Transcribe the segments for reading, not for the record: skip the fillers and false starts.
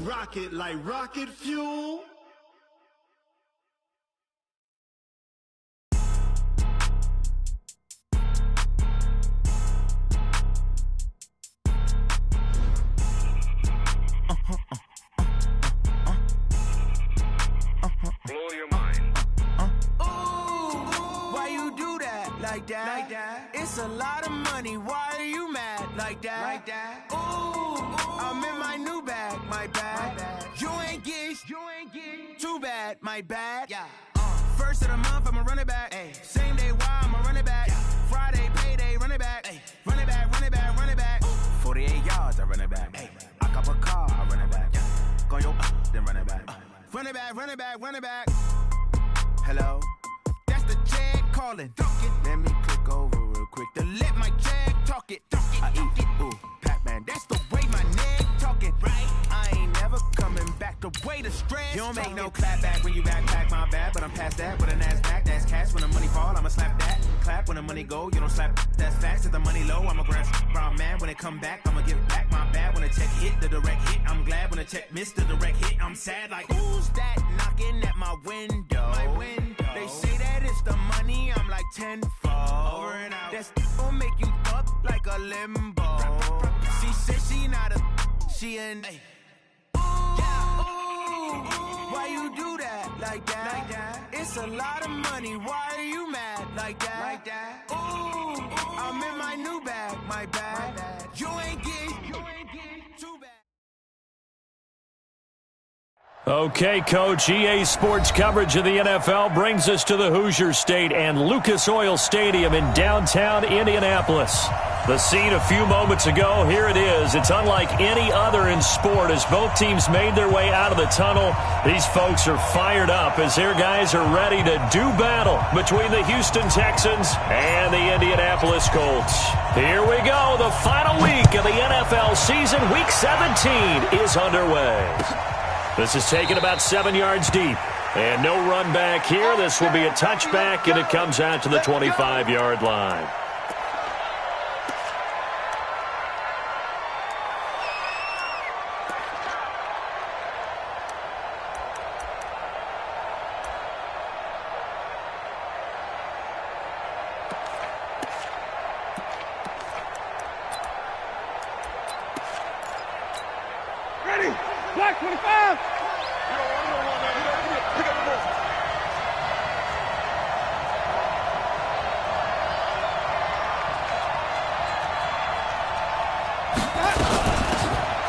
rocket like rocket fuel. Blow your mind. Why you do that like that? It's a lot of money. Why are you mad like that? Ooh, I'm in my new bag, my bad. You ain't get too bad, my bad. Yeah. First of the month, I'ma run it back. Ay. Same day, why I'ma run it back. Yeah. Friday, payday, run it back. Ay. Run it back, run it back, run it back. 48 yards, I run it back. Ay. I cop a car, I run it back. Yeah. Go yo, then run it back. Run it back, run it back, run it back. Hello? That's the check calling. Let me click over real quick to let my check talk it. I eat it, ooh, Pac-Man. That's the way my neck talking. Right? I ain't never coming back. The way the stress. You don't make no clap back when you backpack, my bad. But I'm past that with a NASDAQ. That's cash. When the money fall, I'ma slap that. Clap when the money go. You don't slap. That's facts. If the money low, I'ma grab brown man. When it come back, I'ma give back my bad. When the check hit, the direct hit. I'm glad when the check missed the direct hit. I'm sad like, who's that knocking at my window? My window. They say that it's the money. I'm like tenfold. Over and out. That's gon' make you up like a limbo. She said she not a, she an. Why you do that like that? It's a lot of money. Why are you mad like that? Ooh, I'm in my new bag, my bad. You ain't get too bad. Okay, Coach, EA Sports coverage of the NFL brings us to the Hoosier State and Lucas Oil Stadium in downtown Indianapolis. The scene a few moments ago, here it is. It's unlike any other in sport as both teams made their way out of the tunnel. These folks are fired up as their guys are ready to do battle between the Houston Texans and the Indianapolis Colts. Here we go. The final week of the NFL season, Week 17, is underway. This is taken about 7 yards deep. And no run back here. This will be a touchback, and it comes out to the 25-yard line. Ready? Black 25.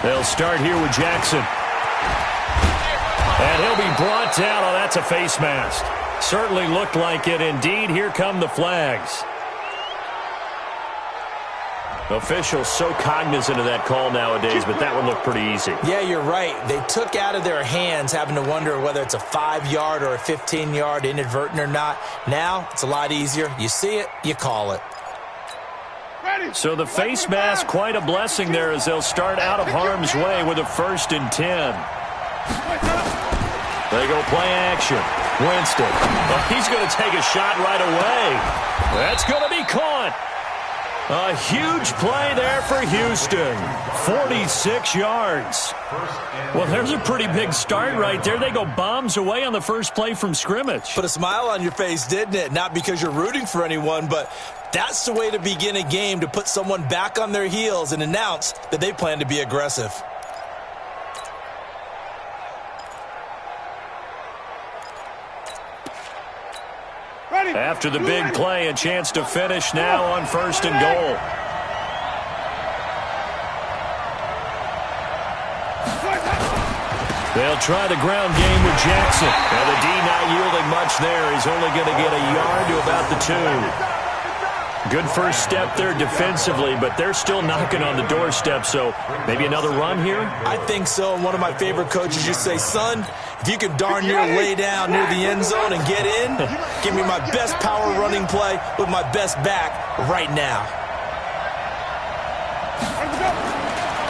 They'll start here with Jackson. And he'll be brought down. Oh, that's a face mask. Certainly looked like it. Indeed, here come the flags. Officials so cognizant of that call nowadays, but that one looked pretty easy. Yeah, you're right. They took out of their hands having to wonder whether it's a 5-yard or a 15-yard inadvertent or not. Now, it's a lot easier. You see it, you call it. So the face mask, quite a blessing there as they'll start out of harm's way with a 1st and 10. They go play action. Winston. Well, he's going to take a shot right away. That's going to be caught. A huge play there for Houston. 46 yards. Well, there's a pretty big start right there. They go bombs away on the first play from scrimmage. Put a smile on your face, didn't it? Not because you're rooting for anyone, but that's the way to begin a game, to put someone back on their heels and announce that they plan to be aggressive. After the big play, a chance to finish now on 1st and goal. They'll try the ground game with Jackson. And the D not yielding much there. He's only going to get a yard to about the 2. Good first step there defensively, but they're still knocking on the doorstep, so maybe another run here? I think so. And one of my favorite coaches used to say, son, if you can darn near lay down near the end zone and get in, give me my best power running play with my best back right now.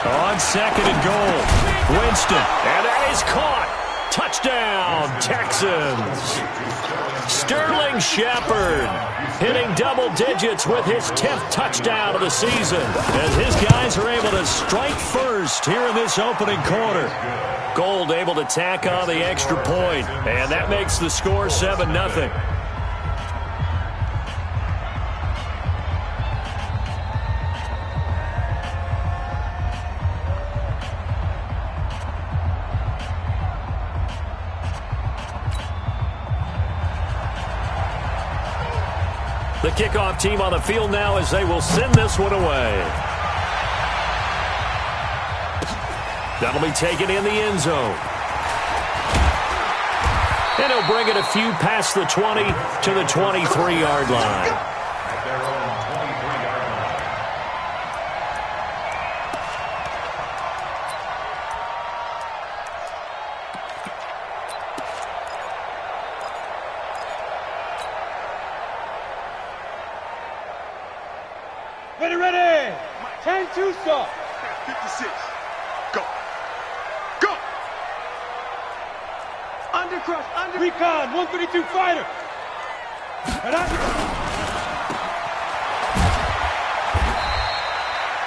On 2nd and goal, Winston, and that is caught. Touchdown, Texans. Sterling Shepard hitting double digits with his 10th touchdown of the season as his guys are able to strike first here in this opening quarter. Goal able to tack on the extra point, and that makes the score 7-0. The kickoff team on the field now as they will send this one away. That'll be taken in the end zone. And he'll bring it a few past the 20 to the 23-yard line. Ready. 10-2 stop. 56. Go. Go. Under. Recon, 132 fighter.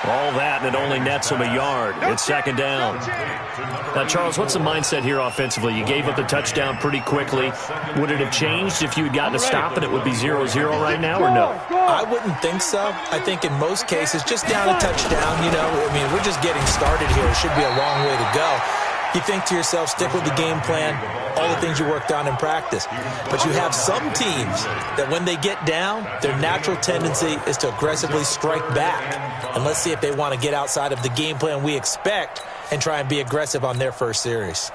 All that, and it only nets him a yard. It's second down. Now, Charles, what's the mindset here offensively? You gave up the touchdown pretty quickly. Would it have changed if you had gotten a stop and it would be 0-0 right now, or no? I wouldn't think so. I think in most cases, just down a touchdown, we're just getting started here. It should be a long way to go. You think to yourself, stick with the game plan, all the things you worked on in practice. But you have some teams that when they get down, their natural tendency is to aggressively strike back. And let's see if they want to get outside of the game plan we expect and try and be aggressive on their first series.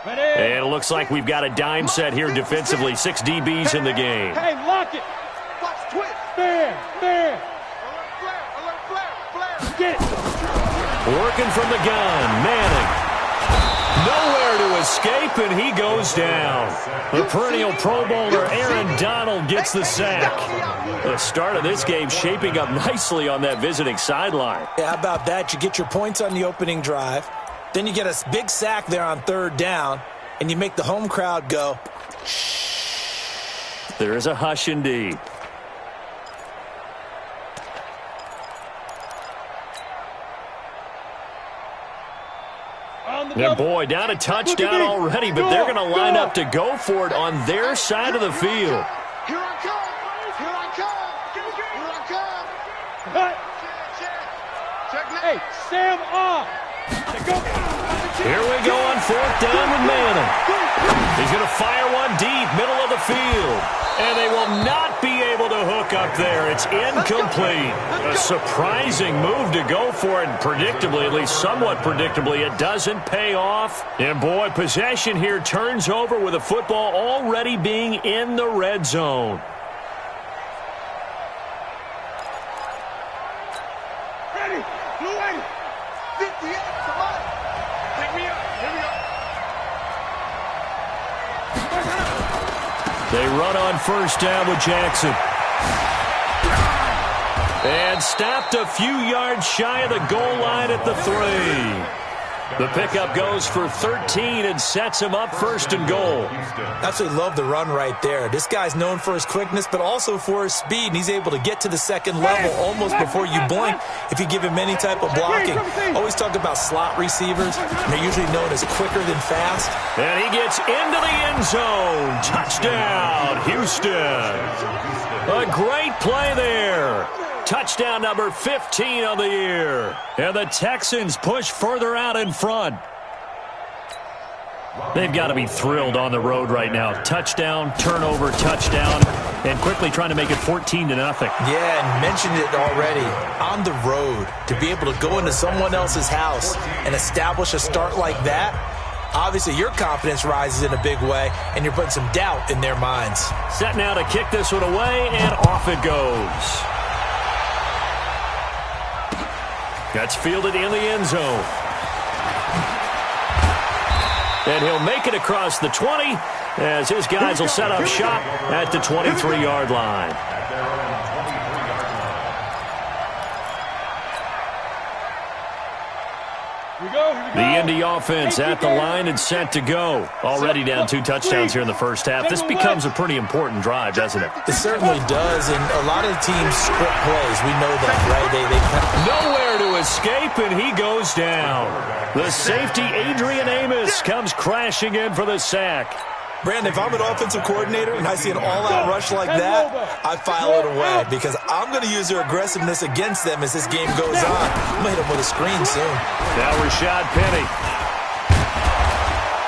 And it looks like we've got a dime set here defensively. 6 DBs in the game. Hey, lock it. Watch twist. There. Alert flare. Get it. Working from the gun, Manning. Nowhere to escape, and he goes down. The perennial Pro Bowler Aaron Donald gets the sack. The start of this game shaping up nicely on that visiting sideline. Yeah, how about that? You get your points on the opening drive. Then you get a big sack there on third down, and you make the home crowd go, shh. There is a hush indeed. And boy, down a touchdown already, but they're going to line up to go for it on their side of the field. Here I come. Hey, Sam off. Here we go on fourth down with Manning. He's going to fire one deep, middle of the field. And they will not be able to hook up there. It's incomplete. A surprising move to go for it. Predictably, at least somewhat predictably, it doesn't pay off. And boy, possession here turns over with the football already being in the red zone. Ready. Blue 80. 58. Come on. Pick me up. Here we go. They run on first down with Jackson. And stopped a few yards shy of the goal line at the 3. The pickup goes for 13 and sets him up first and goal. Absolutely love the run right there. This guy's known for his quickness, but also for his speed, and he's able to get to the second level almost before you blink if you give him any type of blocking. Always talk about slot receivers, and they're usually known as quicker than fast. And he gets into the end zone. Touchdown, Houston. A great play there. Touchdown number 15 of the year. And the Texans push further out in front. They've got to be thrilled on the road right now. Touchdown, turnover, touchdown, and quickly trying to make it 14-0. Yeah, and mentioned it already. On the road, to be able to go into someone else's house and establish a start like that, obviously your confidence rises in a big way, and you're putting some doubt in their minds. Set now to kick this one away, and off it goes. That's fielded in the end zone. And he'll make it across the 20 as his guys will set up shop at the 23-yard line. Here we go. The Indy offense at the line and set to go. Already down 2 touchdowns here in the first half. This becomes a pretty important drive, doesn't it? It certainly does, and a lot of the teams script plays. We know that, right? Nowhere to escape, and he goes down. The safety, Adrian Amos, comes crashing in for the sack. Brandon, if I'm an offensive coordinator and I see an all-out rush like that, I file it away because I'm going to use their aggressiveness against them as this game goes on. I'm going to hit them with a screen soon. Now Rashad Penny.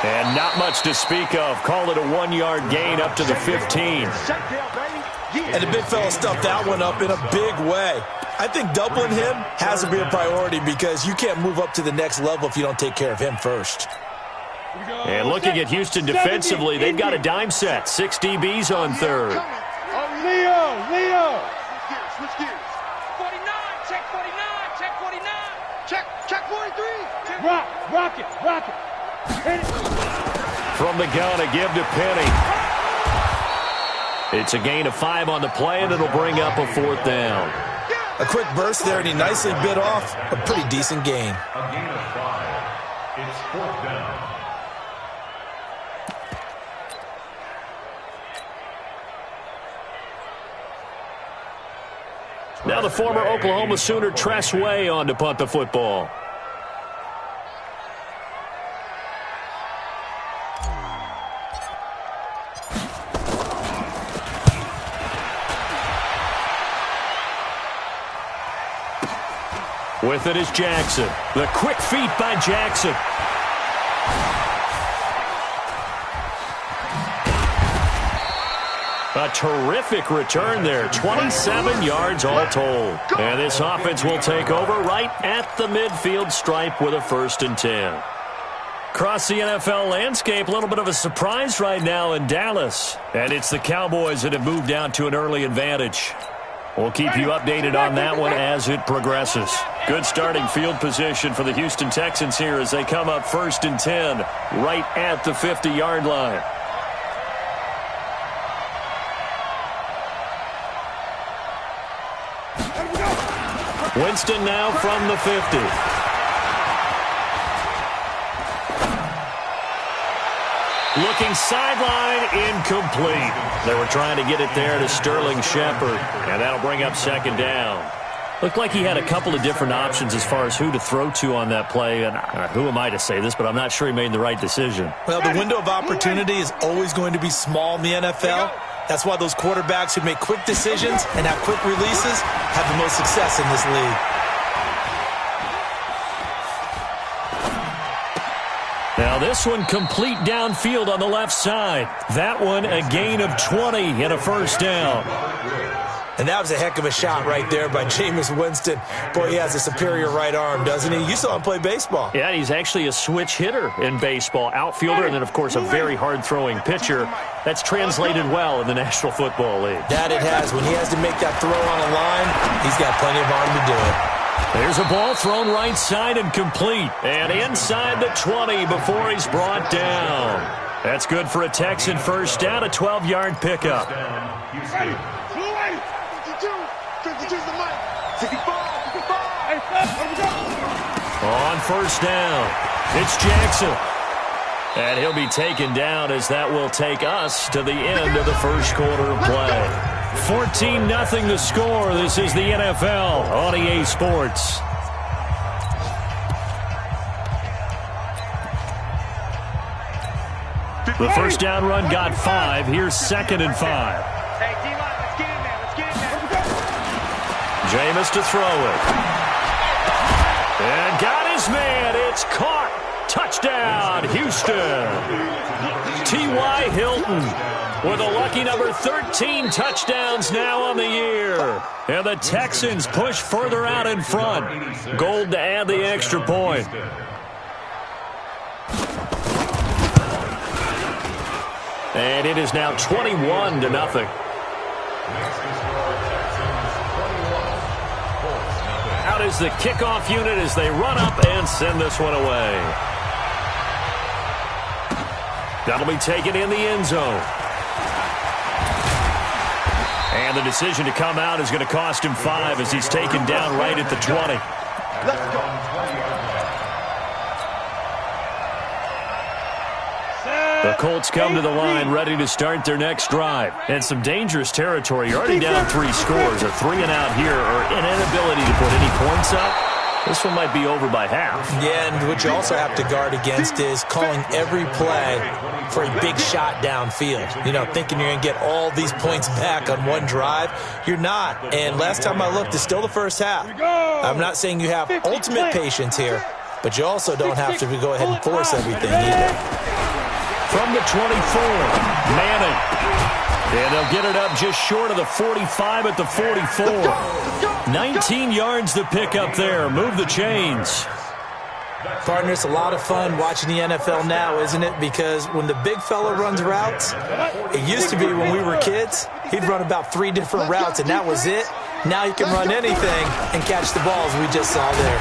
And not much to speak of. Call it a 1-yard gain up to the 15. And the big fella stuffed that one up in a big way. I think doubling him has to be a priority because you can't move up to the next level if you don't take care of him first. And looking at Houston defensively, they've got a dime set. 6 DBs on third. Leo. Switch gears. 49, check 49, check 49. Check 43. Rock it. Hit it. From the gun, a give to Penny. It's a gain of 5 on the play, and it'll bring up a 4th down. A quick burst there, and he nicely bit off a pretty decent gain. A gain of 5. It's 4th down. Now the former Oklahoma Sooner Tress Way on to punt the football. With it is Jackson. The quick feet by Jackson. A terrific return there. 27 yards all told. And this offense will take over right at the midfield stripe with a 1st and 10. Across the NFL landscape, a little bit of a surprise right now in Dallas. And it's the Cowboys that have moved down to an early advantage. We'll keep you updated on that one as it progresses. Good starting field position for the Houston Texans here as they come up 1st and 10 right at the 50-yard line. Winston now from the 50. Looking sideline, incomplete. They were trying to get it there to Sterling Shepard, and that'll bring up 2nd down. Looked like he had a couple of different options as far as who to throw to on that play, and who am I to say this, but I'm not sure he made the right decision. Well, the window of opportunity is always going to be small in the NFL. That's why those quarterbacks who make quick decisions and have quick releases have the most success in this league. Now this one complete downfield on the left side. That one a gain of 20 and a 1st down. And that was a heck of a shot right there by Jameis Winston. Boy, he has a superior right arm, doesn't he? You saw him play baseball. Yeah, he's actually a switch hitter in baseball. Outfielder and then, of course, a very hard-throwing pitcher. That's translated well in the National Football League. That it has. When he has to make that throw on a line, he's got plenty of arm to do it. There's a ball thrown right side and complete. And inside the 20 before he's brought down. That's good for a Texan 1st down, a 12-yard pickup. On 1st down, it's Jackson. And he'll be taken down as that will take us to the end of the 1st quarter of play. 14-0 the score. This is the NFL on EA Sports. The 1st down run got 5. Here's 2nd and 5. Hey, D-line, let's get in there. Let's get in there. Jameis to throw it. And got his man. It's caught. Touchdown, Houston. T.Y. Hilton with a lucky number 13 touchdowns now on the year. And the Texans push further out in front. Gold to add the extra point. And it is now 21-0. Out is the kickoff unit as they run up and send this one away. That'll be taken in the end zone. And the decision to come out is going to cost him 5 as he's taken down right at the 20. Let's go. Colts come to the line ready to start their next drive. And some dangerous territory. You're already down 3 scores. A 3 and out here or an inability to put any points up. This one might be over by half. Yeah, and what you also have to guard against is calling every play for a big shot downfield. You know, thinking you're going to get all these points back on one drive. You're not. And last time I looked, it's still the first half. I'm not saying you have ultimate patience here, but you also don't have to go ahead and force everything either. From the 24, Manning. And they'll get it up just short of the 45 at the 44. 19 yards to pick up there. Move the chains. Partner, it's a lot of fun watching the NFL now, isn't it? Because when the big fella runs routes, it used to be when we were kids, he'd run about 3 different routes, and that was it. Now he can run anything and catch the balls we just saw there.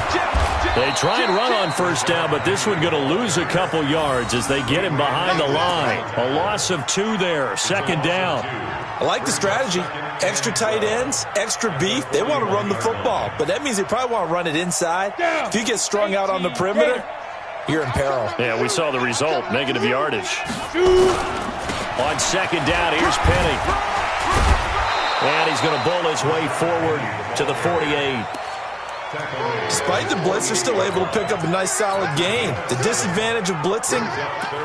They try and run on first down, but this one going to lose a couple yards as they get him behind the line. A loss of 2 there, second down. I like the strategy. Extra tight ends, extra beef. They want to run the football, but that means they probably want to run it inside. If you get strung out on the perimeter, you're in peril. Yeah, we saw the result, negative yardage. On second down, here's Penny. And he's going to bowl his way forward to the 48. Despite the blitz, they're still able to pick up a nice, solid gain. The disadvantage of blitzing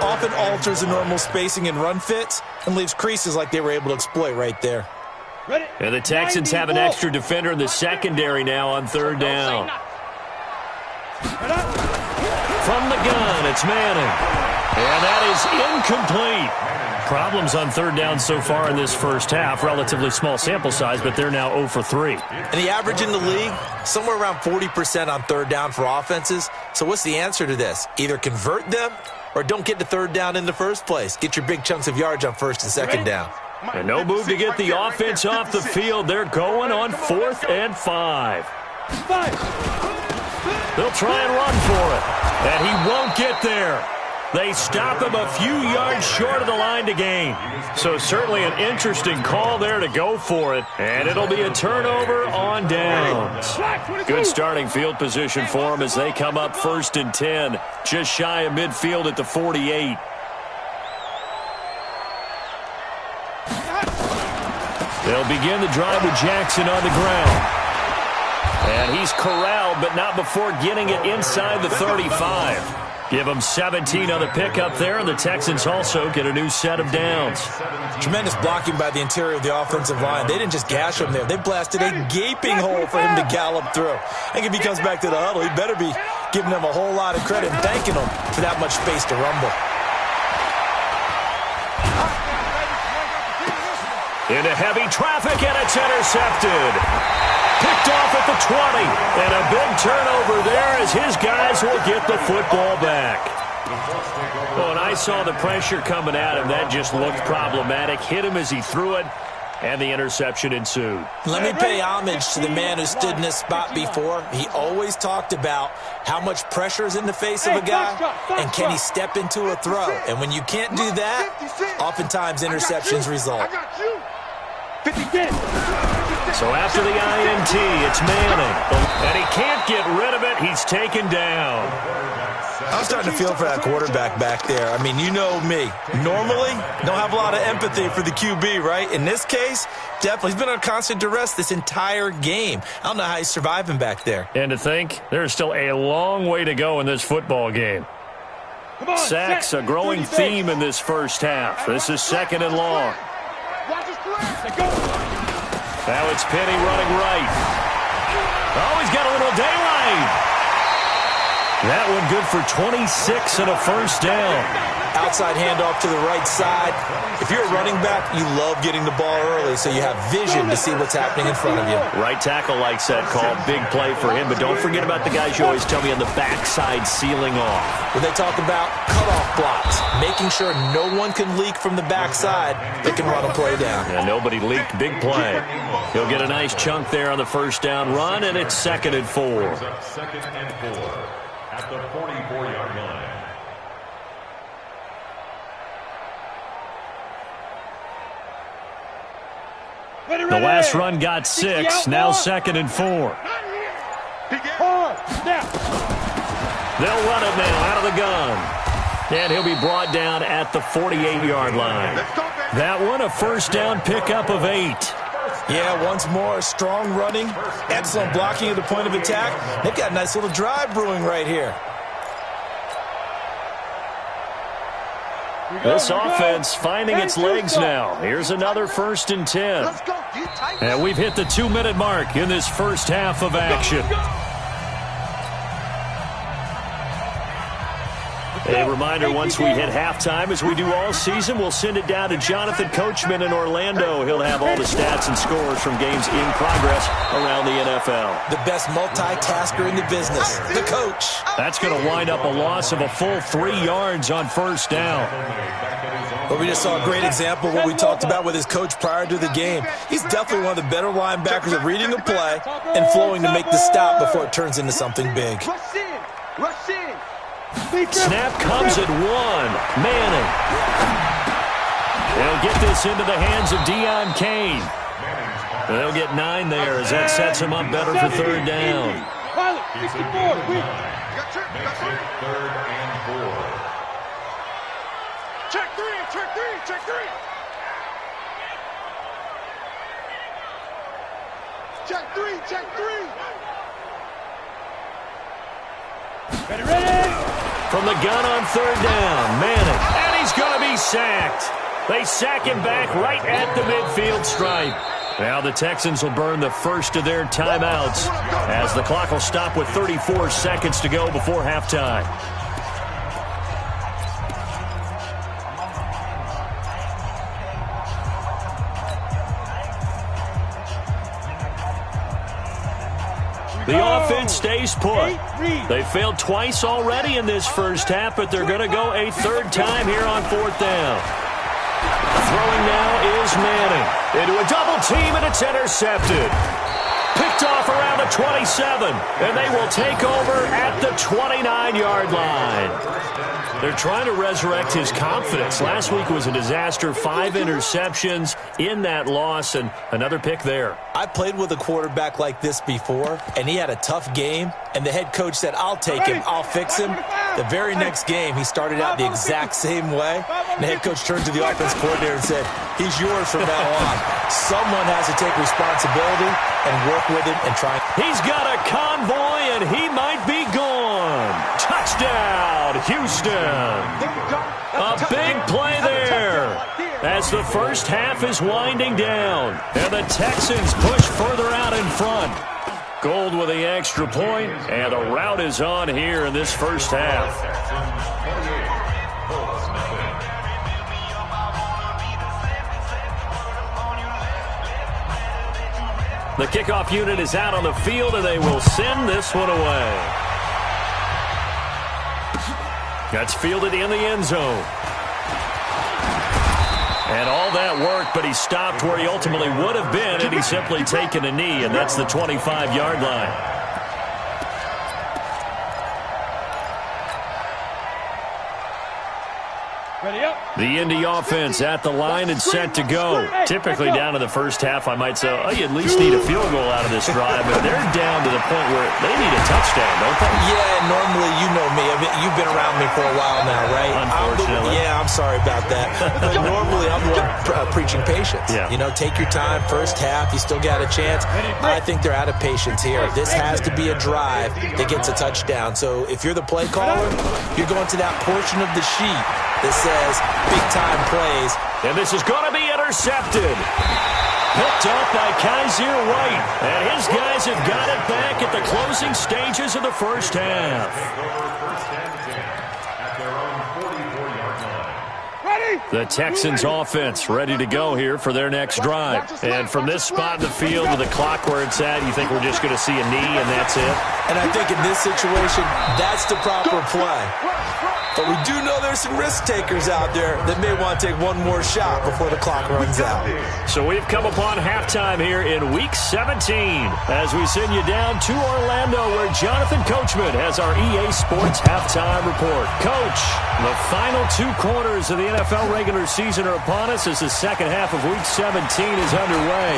often alters the normal spacing and run fits and leaves creases like they were able to exploit right there. And the Texans have an extra defender in the secondary now on third down. From the gun, it's Manning. And that is incomplete. Problems on third down so far in this first half. Relatively small sample size, but they're now 0 for 3. And the average in the league, somewhere around 40% on third down for offenses. So what's the answer to this? Either convert them or don't get to third down in the first place. Get your big chunks of yards on first and second down. And no move to get the offense off the field. They're going on 4th and 5. They'll try and run for it. And he won't get there. They stop him a few yards short of the line to gain. So certainly an interesting call there to go for it. And it'll be a turnover on downs. Good starting field position for them as they come up 1st and 10. Just shy of midfield at the 48. They'll begin the drive with Jackson on the ground. And he's corralled, but not before getting it inside the 35. Give them 17 on the pickup there, and the Texans also get a new set of downs. Tremendous blocking by the interior of the offensive line. They didn't just gash him there. They blasted a gaping hole for him to gallop through. I think if he comes back to the huddle, he better be giving them a whole lot of credit and thanking them for that much space to rumble. Into heavy traffic, and it's intercepted. Picked off at the 20, and a big turnover there as his guys will get the football back. Well, and I saw the pressure coming at him. That just looked problematic. Hit him as he threw it, and the interception ensued. Let me pay homage to the man who stood in this spot before. He always talked about how much pressure is in the face of a guy, and can he step into a throw. And when you can't do that, oftentimes interceptions result. So after the INT, it's Manning. And he can't get rid of it. He's taken down. I'm starting to feel for that quarterback back there. I mean, you know me. Normally, don't have a lot of empathy for the QB, right? In this case, definitely. He's been on constant duress this entire game. I don't know how he's surviving back there. And to think, there's still a long way to go in this football game. Sacks, a growing theme in this first half. This is 2nd and long. Now it's Penny running right. Oh, he's got a little daylight. That one good for 26 and a first down. Outside handoff to the right side. If you're a running back, you love getting the ball early so you have vision to see what's happening in front of you. Right tackle likes that call. Big play for him. But don't forget about the guys you always tell me on the backside sealing off. When they talk about cutoff blocks, making sure no one can leak from the backside, they can run a play down. Yeah, nobody leaked. Big play. He'll get a nice chunk there on the first down run, and it's 2nd and 4. 2nd and 4 at the 44-yard line. The last run got 6. Now 2nd and 4. They'll run it now out of the gun. And he'll be brought down at the 48-yard line. That one, a first down pickup of 8. Yeah, once more, strong running, excellent blocking at the point of attack. They've got a nice little drive brewing right here. This offense finding its legs now. Here's another 1st and 10. And we've hit the 2-minute mark in this first half of action. A reminder, once we hit halftime, as we do all season, we'll send it down to Jonathan Coachman in Orlando. He'll have all the stats and scores from games in progress around the NFL. The best multitasker in the business, the coach. That's going to wind up a loss of a full 3 yards on first down. But we just saw a great example of what we talked about with his coach prior to the game. He's definitely one of the better linebackers at reading a play and flowing to make the stop before it turns into something big. Rush in. Rush in. Snap comes at 1. Manning. They'll get this into the hands of Deion Kane. They'll get 9 there as that sets him up better for 3rd down. Pilot, 64. Third and 4. Check 3. Check 3. Check 3. Check 3. Check 3. Ready. From the gun on 3rd down, Manning. And he's going to be sacked. They sack him back right at the midfield stripe. Now the Texans will burn the first of their timeouts as the clock will stop with 34 seconds to go before halftime. The offense stays put. They failed twice already in this first half, but they're going to go a 3rd time here on 4th down. Throwing now is Manning. Into a double team, and it's intercepted. Picked off around the 27, and they will take over at the 29-yard line. They're trying to resurrect his confidence. Last week was a disaster. 5 interceptions in that loss, and another pick there. I played with a quarterback like this before, and he had a tough game, and the head coach said, I'll take him, I'll fix him. The very next game, he started out the exact same way, and the head coach turned to the offense coordinator and said, he's yours from now on. Someone has to take responsibility and work with him and try. He's got a convoy, and he might be gone. Touchdown, Houston. A big play there as the first half is winding down, and the Texans push further out in front. Gold with the extra point, and the rout is on here in this first half. The kickoff unit is out on the field, and they will send this one away. That's fielded in the end zone. And all that work, but he stopped where he ultimately would have been had he simply taken a knee, and that's the 25-yard line. The Indy offense at the line and set to go. Typically down to the first half, I might say, oh, you at least need a field goal out of this drive, but they're down to the point where they need a touchdown, don't they? Yeah, normally, you know me. I mean, you've been around me for a while now, right? Unfortunately. I'm sorry about that. But normally, I'm the one preaching patience. Yeah. You know, take your time, first half, you still got a chance. I think they're out of patience here. This has to be a drive that gets a touchdown. So if you're the play caller, you're going to that portion of the sheet that says big-time plays. And this is going to be intercepted. Picked up by Kaiser White. And his guys have got it back at the closing stages of the first half. The Texans offense ready to go here for their next drive. And from this spot in the field to the clock where it's at, you think we're just going to see a knee and that's it? And I think in this situation, that's the proper play. But we do know there's some risk takers out there that may want to take one more shot before the clock runs out. So we've come upon halftime here in Week 17 as we send you down to Orlando where Jonathan Coachman has our EA Sports Halftime Report. Coach, the final 2 quarters of the NFL regular season are upon us as the second half of Week 17 is underway.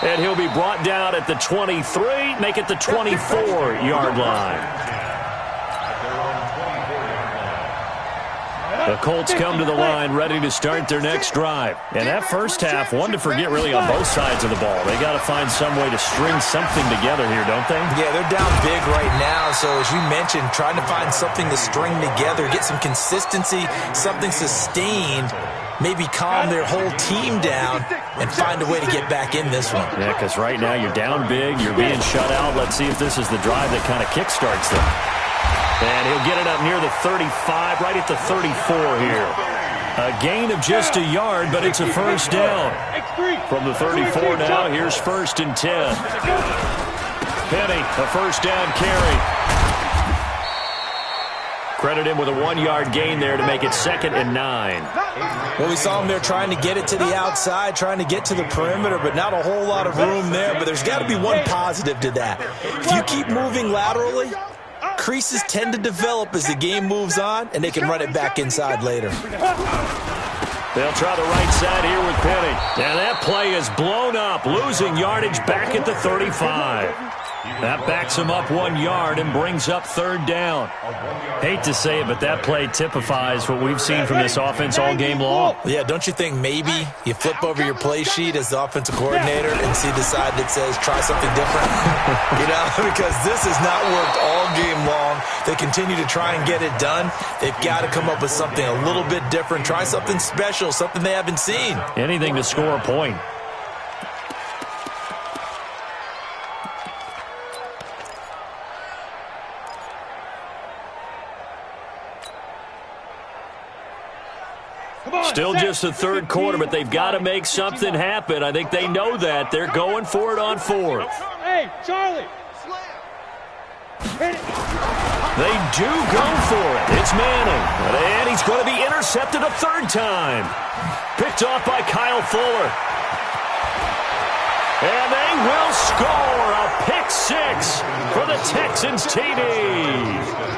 And he'll be brought down at the 23, make it the 24-yard line. The Colts come to the line ready to start their next drive. And that first half, one to forget really on both sides of the ball. They got to find some way to string something together here, don't they? Yeah, they're down big right now. So as you mentioned, trying to find something to string together, get some consistency, something sustained, maybe calm their whole team down and find a way to get back in this one. Yeah, because right now you're down big, you're being shut out. Let's see if this is the drive that kind of kickstarts them. And he'll get it up near the 35, right at the 34 here. A gain of just a yard, but it's a first down. From the 34 now, here's 1st and 10. Penny, a first down carry. Credit him with a 1-yard gain there to make it 2nd and 9. Well, we saw him there trying to get it to the outside, trying to get to the perimeter, but not a whole lot of room there. But there's got to be one positive to that. If you keep moving laterally, creases tend to develop as the game moves on, and they can run it back inside later. They'll try the right side here with Penny. And that play is blown up, losing yardage back at the 35. That backs him up 1 yard and brings up 3rd down. Hate to say it, but that play typifies what we've seen from this offense all game long. Yeah, don't you think maybe you flip over your play sheet as the offensive coordinator and see the side that says try something different? Because this has not worked all game long. They continue to try and get it done. They've got to come up with something a little bit different. Try something special, something they haven't seen. Anything to score a point. Still just the 3rd quarter, but they've got to make something happen. I think they know that. They're going for it on 4th. Hey, Charlie. They do go for it. It's Manning. And he's going to be intercepted a 3rd time. Picked off by Kyle Fuller. And they will score a pick 6 for the Texans TD.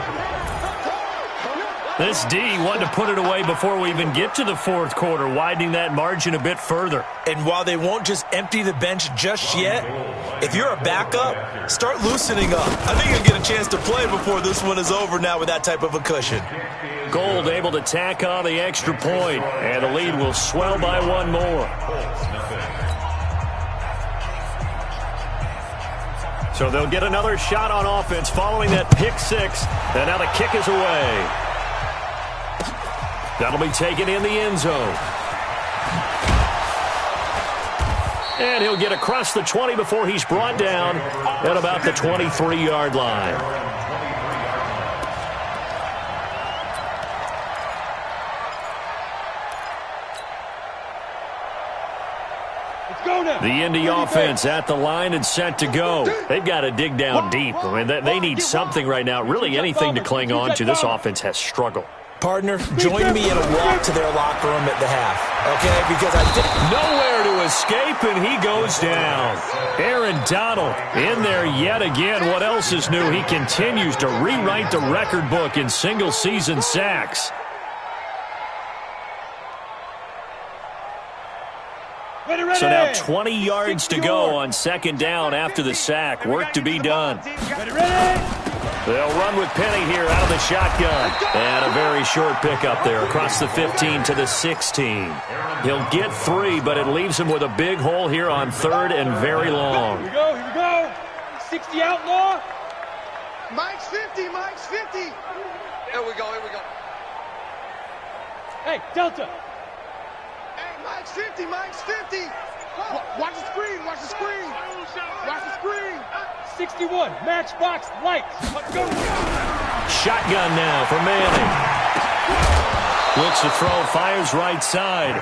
This D wanted to put it away before we even get to the 4th quarter, widening that margin a bit further. And while they won't just empty the bench just yet, if you're a backup, start loosening up. I think you'll get a chance to play before this one is over now with that type of a cushion. Gold able to tack on the extra point, and the lead will swell by 1 more. So they'll get another shot on offense following that pick 6, and now the kick is away. That'll be taken in the end zone. And he'll get across the 20 before he's brought down at about the 23-yard line. The Indy offense at the line and set to go. They've got to dig down deep. I mean, they need something right now, really anything to cling on to. This offense has struggled. Partner, join me in a walk to their locker room at the half, okay? Because I think nowhere to escape, and he goes down. Aaron Donald in there yet again. What else is new? He continues to rewrite the record book in single-season sacks. So now 20 yards to go on 2nd down after the sack. Work to be done. They'll run with Penny here out of the shotgun. And a very short pickup there across the 15 to the 16. He'll get 3, but it leaves him with a big hole here on 3rd and very long. Here we go. 60 outlaw. Mike's 50, Mike's 50. Here we go. Hey, Delta. Hey, Mike's 50, Mike's 50. Watch the screen, watch the screen. Watch the screen. 61, matchbox lights. Let's go. Shotgun now for Manning. Looks to throw, fires right side.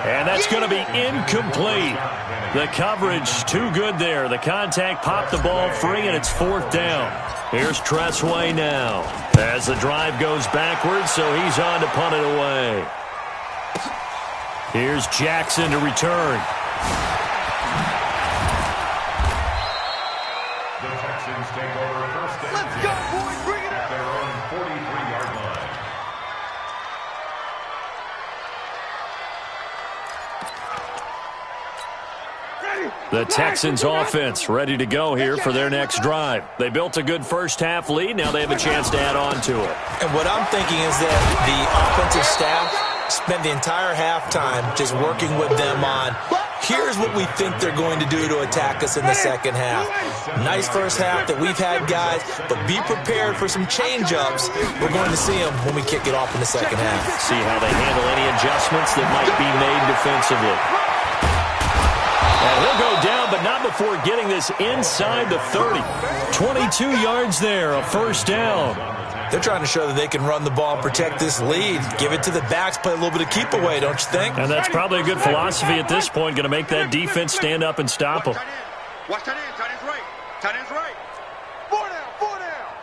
And that's going to be incomplete. The coverage too good there. The contact popped the ball free, and it's 4th down. Here's Tressway now as the drive goes backwards, so he's on to punt it away. Here's Jackson to return. The Texans take over 1st and 10. Let's go, boys. Bring it At up. their own 43-yard line. Ready. The Texans offense ready to go here for their next drive. They built a good first-half lead. Now they have a chance to add on to it. And what I'm thinking is that the offensive staff spent the entire halftime just working with them on, here's what we think they're going to do to attack us in the second half. Nice first half that we've had, guys, but be prepared for some change-ups. We're going to see them when we kick it off in the second half. See how they handle any adjustments that might be made defensively. And he'll go down, but not before getting this inside the 30. 22 yards there, a first down. They're trying to show that they can run the ball and protect this lead. Give it to the backs, play a little bit of keep away, don't you think? And that's probably a good philosophy at this point, going to make that defense stand up and stop them. Watch tight end, tight end's right. Tight end's right. 4 down.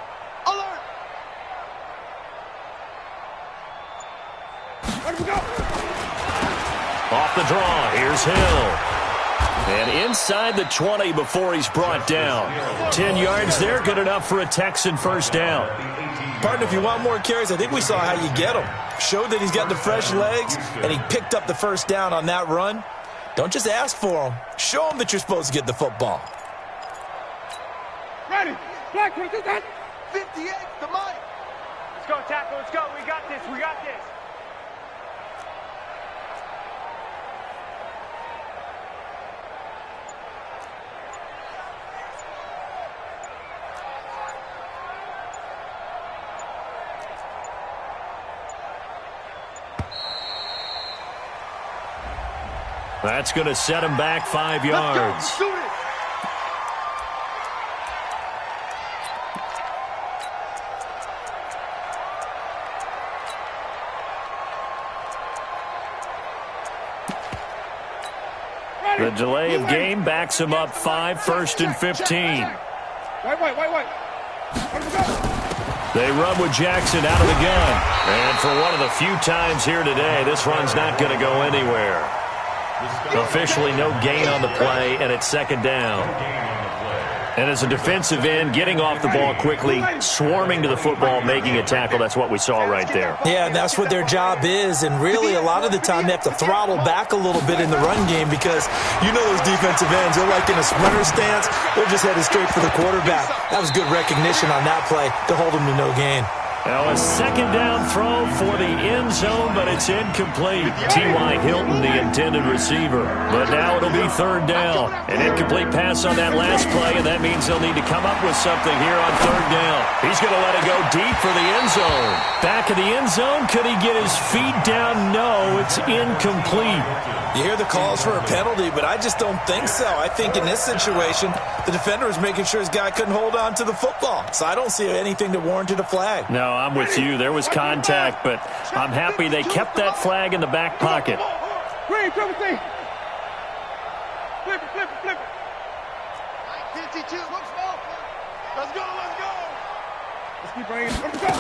Alert. Where do we go? Off the draw, here's Hill. And inside the 20 before he's brought down. 10 yards there, good enough for a Texan first down. Partner, if you want more carries, I think we saw how you get him. Showed that he's got the fresh legs, and he picked up the first down on that run. Don't just ask for him. Show him that you're supposed to get the football. Ready. Black, 58, the mic. Let's go, tackle. Let's go. We got this. We got this. That's going to set him back 5 yards. Shoot it. The delay of game backs him up 5, 1st and 15. Wait. They run with Jackson out of the gun. And for one of the few times here today, this run's not going to go anywhere. Officially no gain on the play, and it's second down. And as a defensive end, getting off the ball quickly, swarming to the football, making a tackle, that's what we saw right there. Yeah, and that's what their job is, and really a lot of the time they have to throttle back a little bit in the run game because you know those defensive ends, they're like in a sprinter stance, they're just headed straight for the quarterback. That was good recognition on that play to hold them to no gain. Now a second down throw for the end zone, but it's incomplete. T.Y. Hilton, the intended receiver. But now it'll be third down. An incomplete pass on that last play, and that means they'll need to come up with something here on third down. He's going to let it go deep for the end zone. Back of the end zone, could he get his feet down? No, it's incomplete. You hear the calls for a penalty, but I just don't think so. I think in this situation, the defender was making sure his guy couldn't hold on to the football. So I don't see anything that warranted a flag. No, I'm with you. There was contact, but I'm happy they kept that flag in the back pocket. Green, triple C. Flip it. 52. Let's go. Let's keep bringing it. Let's go.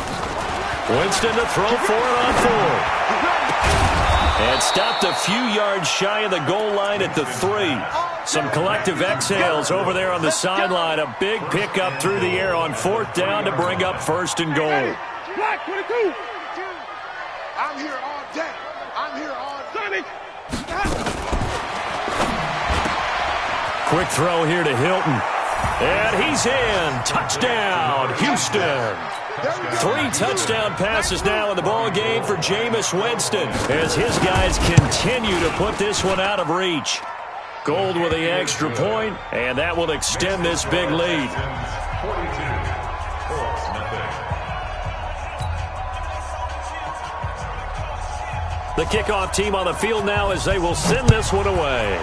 Winston to throw for it on 4. And stopped a few yards shy of the goal line at the 3. Some collective exhales over there on the sideline. A big pickup through the air on 4th down to bring up 1st and goal. Black 22. I'm here all day. Sunday. Quick throw here to Hilton. And he's in. Touchdown, Houston. 3 touchdown passes now in the ball game for Jameis Winston as his guys continue to put this one out of reach. Gold with the extra point, and that will extend this big lead. The kickoff team on the field now as they will send this one away.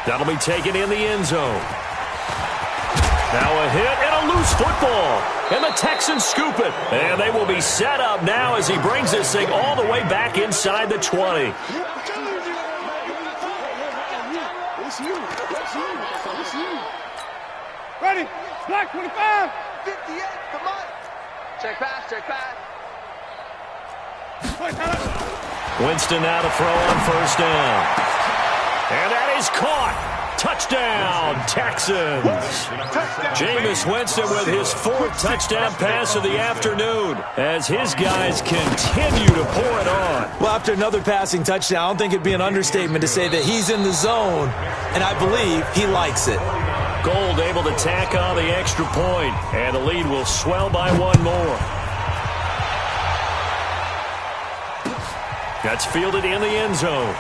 That'll be taken in the end zone. Now a hit and a loose football. And the Texans scoop it. And they will be set up now as he brings this thing all the way back inside the 20. Ready. Black 25. 58. Come on. Check pass. Play, Winston now to throw on 1st down. And that is caught. Touchdown, Texans. Jameis Winston with his 4th touchdown pass of the afternoon as his guys continue to pour it on. Well, after another passing touchdown, I don't think it'd be an understatement to say that he's in the zone, and I believe he likes it. Gold able to tack on the extra point, and the lead will swell by 1 more. That's fielded in the end zone.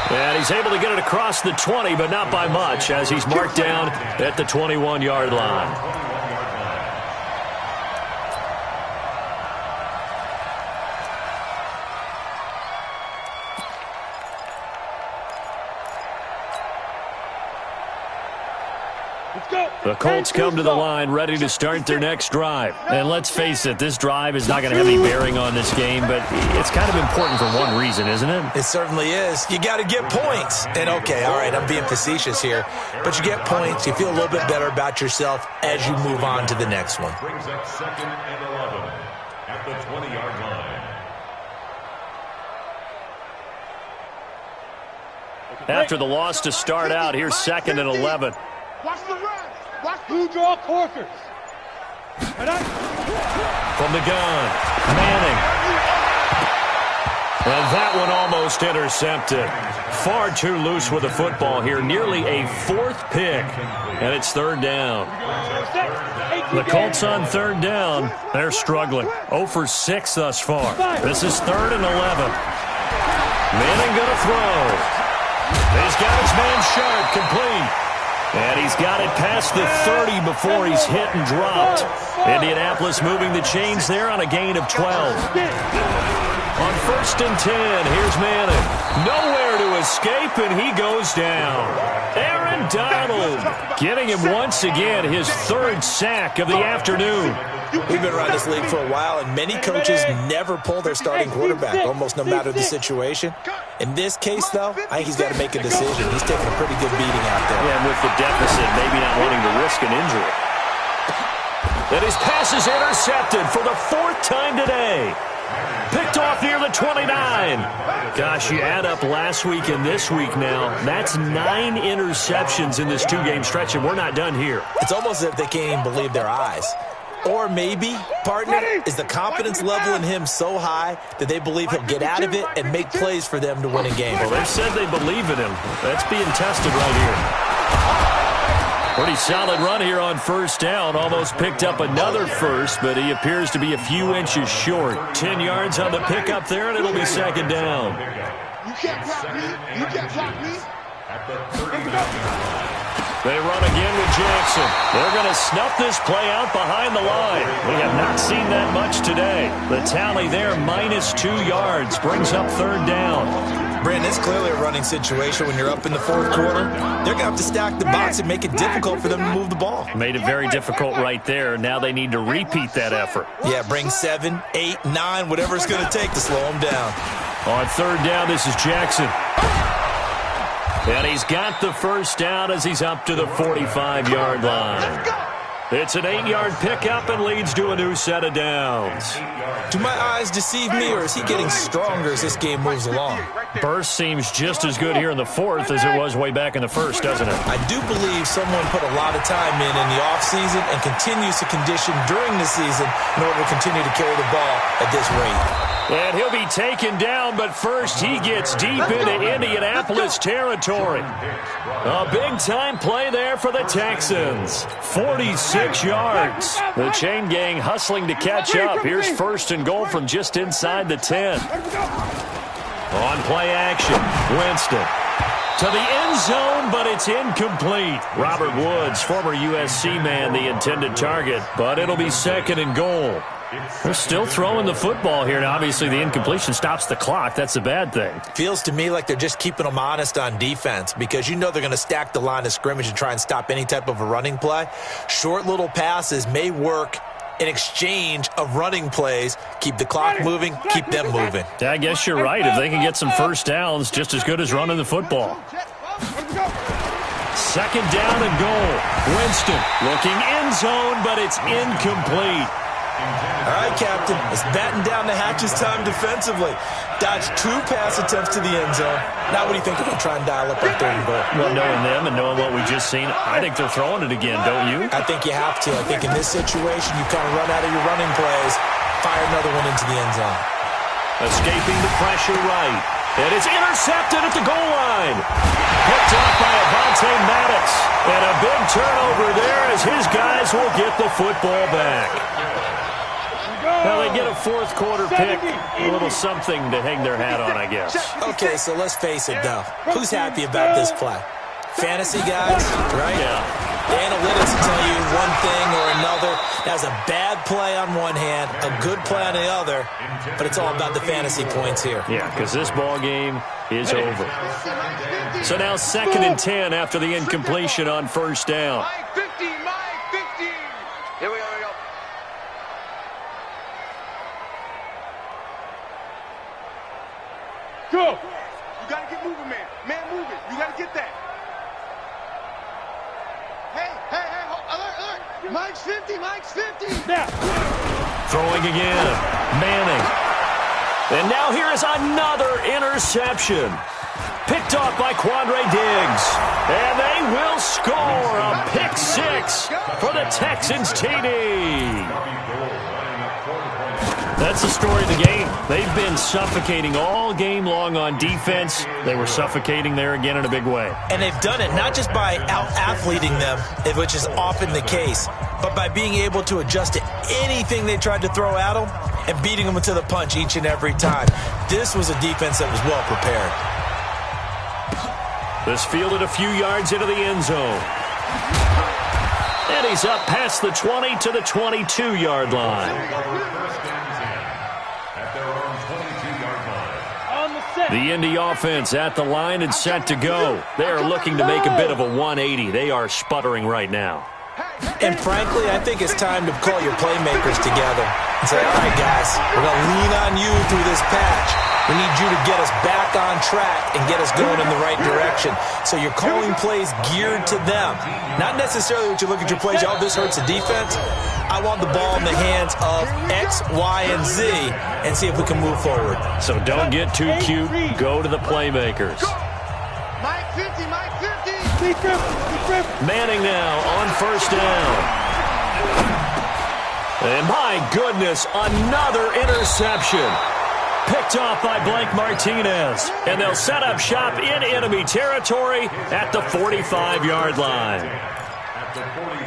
And he's able to get it across the 20, but not by much, as he's marked down at the 21-yard line. The Colts come to the line ready to start their next drive. And let's face it, this drive is not going to have any bearing on this game, but it's kind of important for one reason, isn't it? It certainly is. You got to get points. And okay, all right, I'm being facetious here, but you get points, you feel a little bit better about yourself as you move on to the next one. Brings up 2nd and 11 at the 20-yard line. After the loss to start out, here's 2nd and 11. Watch the run. Watch who draw corkers. From the gun, Manning. And that one almost intercepted. Far too loose with the football here. Nearly a 4th pick. And it's 3rd down. The Colts on 3rd down. They're struggling. 0 for 6 thus far. This is 3rd and 11. Manning going to throw. He's got his man Sharp complete. And he's got it past the 30 before he's hit and dropped. Indianapolis moving the chains there on a gain of 12. On 1st and 10, here's Manning. Nowhere to escape, and he goes down. Aaron Donald getting him once again his 3rd sack of the afternoon. We've been around this league for a while, and many coaches never pull their starting quarterback, almost no matter the situation. In this case, though, I think he's got to make a decision. He's taking a pretty good beating out there. Yeah, and with the deficit, maybe not wanting to risk an injury. And his pass is intercepted for the 4th time today. Picked off near the 29. Gosh, you add up last week and this week now. That's 9 interceptions in this 2-game stretch, and we're not done here. It's almost as if they can't even believe their eyes. Or maybe, partner, is the confidence level in him so high that they believe he'll get out of it and make plays for them to win a game. Well, they've said they believe in him. That's being tested right here. Pretty solid run here on 1st down. Almost picked up another first, but he appears to be a few inches short. 10 yards on the pickup there, and it'll be 2nd down. You can't block me. You can't block me. At the 39. They run again with Jackson. They're going to snuff this play out behind the line. We have not seen that much today. The tally there, -2 yards, brings up 3rd down. Brandon, it's clearly a running situation when you're up in the 4th quarter. They're going to have to stack the box and make it difficult for them to move the ball. Made it very difficult right there. Now they need to repeat that effort. Yeah, bring 7, 8, 9, whatever it's going to take to slow them down. On 3rd down, this is Jackson. And he's got the 1st down as he's up to the 45-yard line. It's an 8-yard pickup and leads to a new set of downs. Do my eyes deceive me, or is he getting stronger as this game moves along? Burst seems just as good here in the 4th as it was way back in the 1st, doesn't it? I do believe someone put a lot of time in the offseason and continues to condition during the season in order to continue to carry the ball at this rate. And he'll be taken down, but first he gets deep into Indianapolis territory. A big-time play there for the Texans. 46 yards. The chain gang hustling to catch up. Here's 1st and goal from just inside the 10. On play action, Winston. To the end zone, but it's incomplete. Robert Woods, former USC man, the intended target, but it'll be 2nd and goal. They're still throwing the football here, and obviously the incompletion stops the clock. That's a bad thing. Feels to me like they're just keeping them honest on defense because you know they're going to stack the line of scrimmage and try and stop any type of a running play. Short little passes may work in exchange of running plays. Keep the clock moving, keep them moving. Yeah, I guess you're right. If they can get some 1st downs, just as good as running the football. 2nd down and goal. Winston looking end zone, but it's incomplete. All right, Captain, let's batten down the hatches time defensively. Dodge 2 pass attempts to the end zone. Now what do you think they're going to try and dial up on 3rd and goal? Well, knowing them and knowing what we've just seen, I think they're throwing it again, don't you? I think you have to. I think in this situation, you kind of run out of your running plays, fire another one into the end zone. Escaping the pressure right. It is intercepted at the goal line. Picked off by Avonte Maddox. And a big turnover there as his guys will get the football back. Well, they get a 4th quarter pick. A little something to hang their hat on, I guess. Okay, so let's face it, though. Who's happy about this play? Fantasy guys, right? Yeah. The analytics will tell you one thing or another. That's a bad play on one hand, a good play on the other, but it's all about the fantasy points here. Yeah, because this ball game is over. So now 2nd and 10 after the incompletion on 1st down. Mike 50, Mike 50. Here we go, here we go. Go. You got to get moving, man. Man, move it. You got to get that. Hey, alert. Mike's 50, Mike's 50. Now. Throwing again. Manning. And now here is another interception. Picked off by Quandre Diggs. And they will score a pick 6 for the Texans TD. That's the story of the game. They've been suffocating all game long on defense. They were suffocating there again in a big way. And they've done it not just by out-athleting them, which is often the case, but by being able to adjust to anything they tried to throw at them and beating them to the punch each and every time. This was a defense that was well prepared. This fielded a few yards into the end zone. And he's up past the 20 to the 22-yard line. The Indy offense at the line and set to go. They are looking to make a bit of a 180. They are sputtering right now. And frankly, I think it's time to call your playmakers together and say, all right, guys, we're going to lean on you through this patch. We need you to get us back on track and get us going in the right direction. So you're calling plays geared to them. Not necessarily what you look at your plays, oh, this hurts the defense. I want the ball in the hands of X, Y, and Z and see if we can move forward. So don't get too cute. Go to the playmakers. Mike 50, Mike 50. Manning now on 1st down. And my goodness, another interception. Picked off by Blake Martinez. And they'll set up shop in enemy territory at the 45-yard line.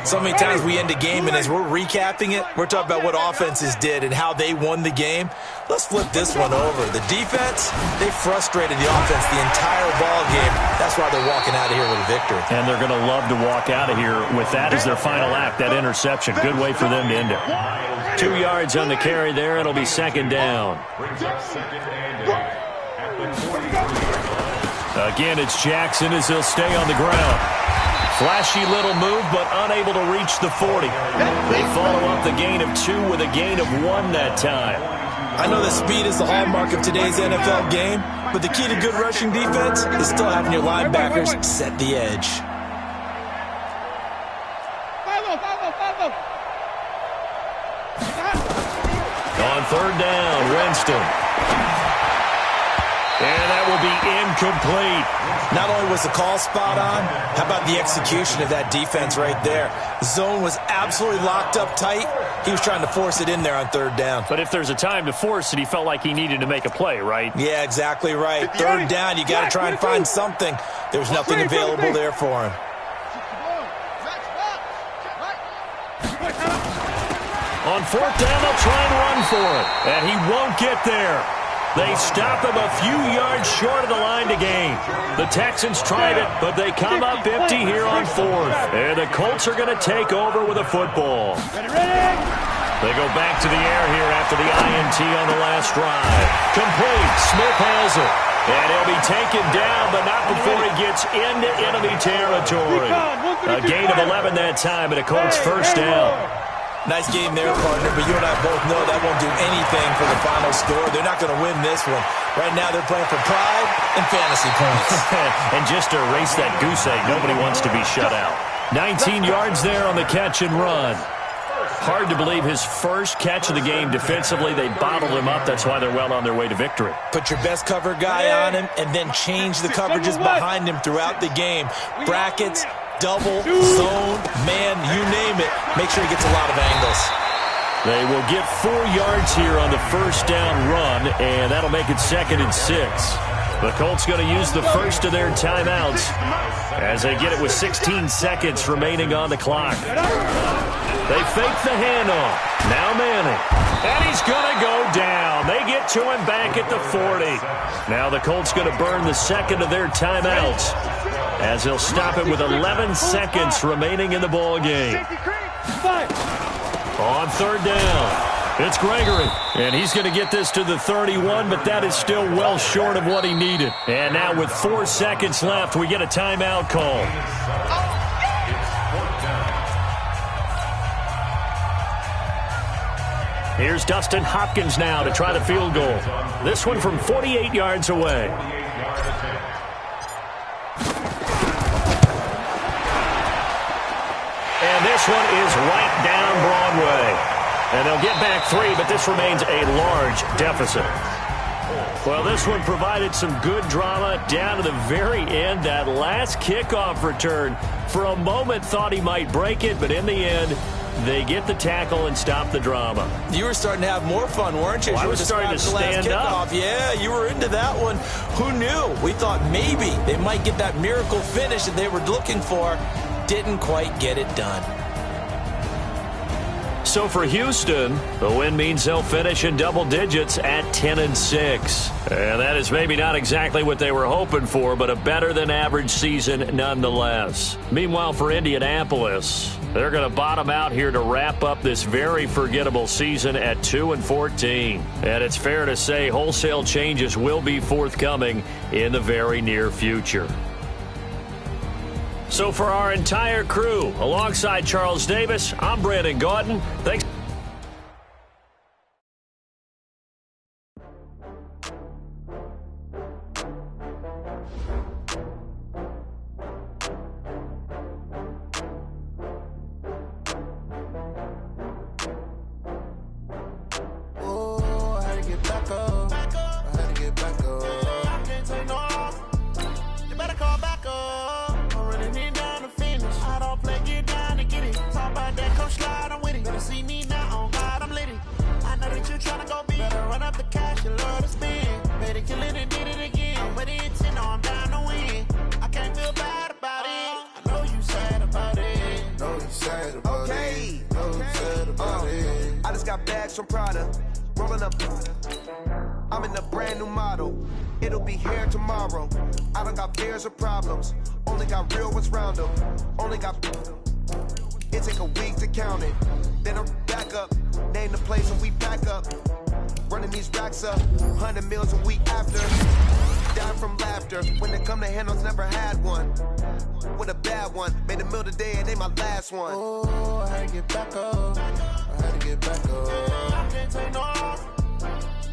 So many times we end a game, and as we're recapping it, we're talking about what offenses did and how they won the game. Let's flip this one over. The defense, they frustrated the offense the entire ball game. That's why they're walking out of here with a victory. And they're going to love to walk out of here with that as their final act, that interception. Good way for them to end it. 2 yards on the carry there. It'll be 2nd down. Again, it's Jackson as he'll stay on the ground. Flashy little move, but unable to reach the 40. They follow up the gain of 2 with a gain of 1 that time. I know that speed is the hallmark of today's NFL game, but the key to good rushing defense is still having your linebackers set the edge. On 3rd down, Winston. And that will be incomplete. Not only was the call spot on, how about the execution of that defense right there? The zone was absolutely locked up tight. He was trying to force it in there on 3rd down. But if there's a time to force it, he felt like he needed to make a play, right? Yeah, exactly right. 3rd down, you got to try and find something. There was nothing available there for him. On 4th down, they'll try and run for it. And he won't get there. They stop him a few yards short of the line to gain. The Texans tried it, but they come up empty here on 4th. And the Colts are going to take over with a football. They go back to the air here after the INT on the last drive. Complete. Smith has it. And he'll be taken down, but not before he gets into enemy territory. A gain of 11 that time, and a Colts 1st down. Nice game there, partner, but you and I both know that won't do anything for the final score. They're not going to win this one. Right now they're playing for pride and fantasy points. And just to erase that goose egg, nobody wants to be shut out. 19 yards there on the catch and run. Hard to believe his first catch of the game defensively. They bottled him up. That's why they're well on their way to victory. Put your best cover guy on him and then change the coverages behind him throughout the game. Brackets, double, zone, man, you name it. Make sure he gets a lot of angles. They will get 4 yards here on the first down run, and that'll make it 2nd and 6. The Colts going to use the first of their timeouts as they get it with 16 seconds remaining on the clock. They fake the handoff. Now Manning. And he's going to go down. They get to him back at the 40. Now the Colts going to burn the second of their timeouts as they'll stop it with 11 seconds remaining in the ball game. On 3rd down, it's Gregory, and he's going to get this to the 31, but that is still well short of what he needed. And now with 4 seconds left, we get a timeout call. Here's Dustin Hopkins now to try the field goal. This one from 48 yards away. And this one is right down Broadway. And they'll get back 3, but this remains a large deficit. Well, this one provided some good drama down to the very end. That last kickoff return, for a moment thought he might break it, but in the end, they get the tackle and stop the drama. You were starting to have more fun, weren't you? Well, I was starting to stand up. Yeah, you were into that one. Who knew? We thought maybe they might get that miracle finish that they were looking for. Didn't quite get it done. So for Houston, the win means they'll finish in double digits at 10 and 6. And that is maybe not exactly what they were hoping for, but a better than average season nonetheless. Meanwhile, for Indianapolis, they're going to bottom out here to wrap up this very forgettable season at 2 and 14. And it's fair to say wholesale changes will be forthcoming in the very near future. So for our entire crew, alongside Charles Davis, I'm Brandon Gaudin. Thanks. I'm in a brand new model. It'll be here tomorrow. I don't got fears or problems. Only got real ones round them. Only got. It take a week to count it. Then I'm back up. Name the place and we pack up. Running these racks up. 100 meals a week after. Dying from laughter. When they come to handles, never had one. With a bad one. Made a meal today and they my last one. Oh, I had to get back up. I had to get back up. I can't take no off.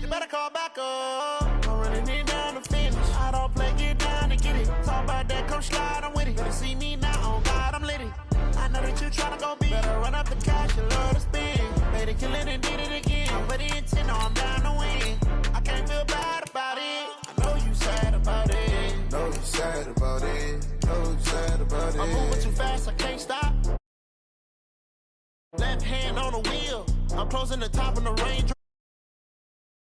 You better call back up. I'm running it down to finish. I don't play, get down and get it. Talk about that, come slide, I'm with it. Better see me now, oh God, I'm litty. I know that you tryna go big. Better run up the cash, you love to spin. Made it, kill it, and did it again. But the intent, no, I'm down to win. I can't feel bad about it. I know you sad about it. Know you sad about it. Know you sad about it. I'm moving too fast, I can't stop. Left hand on the wheel. I'm closing the top of the Range